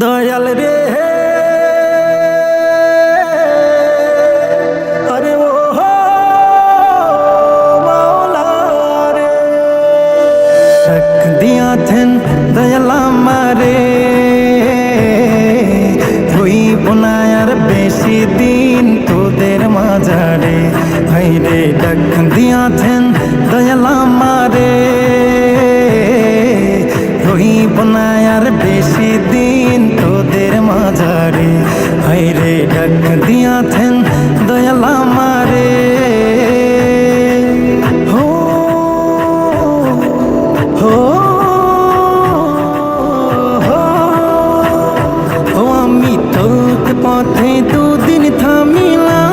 দয়াল রে আরে ও মাওলা রে ডাক দিয়াছেন দয়াল আমারে হইব না আর বেশি দিন তোদের মাঝারে ভাইরে ডাক দিয়াছেন দয়াল আমারে হইব না আর বেশি দিন তোদের মাঝারে ভাইরে ডাক দিয়াছেন দয়াল আমারে হো হো ও আমি তোকে পথে দুদিন থামিলাম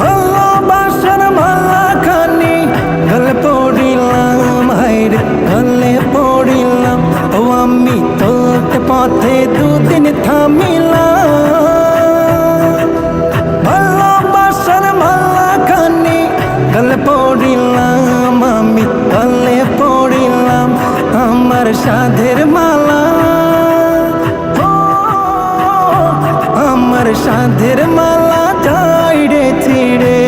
ভালোবাসার মালাখানি গলে পড়িলাম হাইরে গলে পড়িলাম ও আমি তোকে পথে দুদিন থামিলাম ভালোবাসার মালাখানি গলে পড়িলাম আমি গলে পড়িলাম আমার সাধের মালা আমার সাধের মালা যাইরে ছিড়ে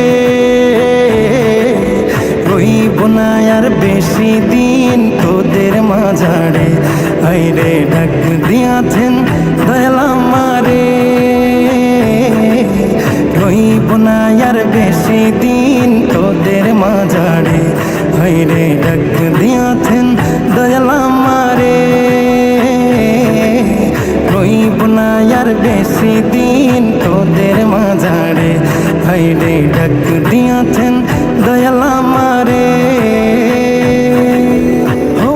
হইব না আর বেশি দিন তোদের মাঝারে আইরে ডাক দিয়াছেন দয়াল আমারে হইব না আর বেশি দিন তোদের মাঝারে আইরে ডাক দিয়াছেন দয়াল আমারে হইব না আর বেশি দিন তোদের মাঝারে ভাইরে ডাক দিয়াছেন দয়াল আমারে হো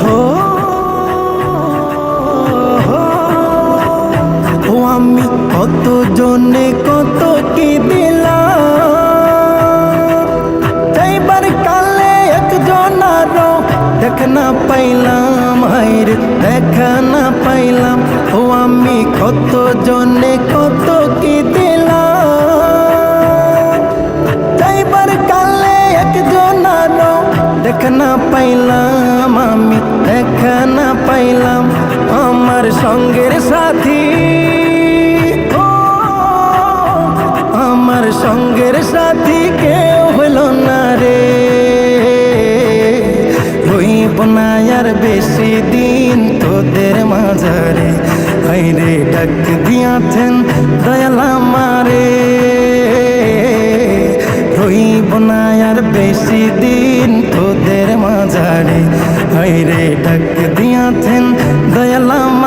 হো ও আমি কত জনে কত কি দিলাম যাইবার কালে একজন আরো দেখা না পাইলাম হাইরে দেখা না পাইলাম ও আমি কত জনে কত কি দিলাম যাইবার কালে একজন আরো দেখা না পাইলাম আমি দেখা না পাইলাম আমার সঙ্গের সাথী আমার সঙ্গের সাথী কেউ হলো না রে হইব না আর বেশি দিন তোদের মাঝারে হাইরে ডাক দিয়াছেন দয়াল আমারে হইব না আর বেশি দিন তোদের মাঝারে হাইরে ডাক দিয়াছেন দয়াল আমারে।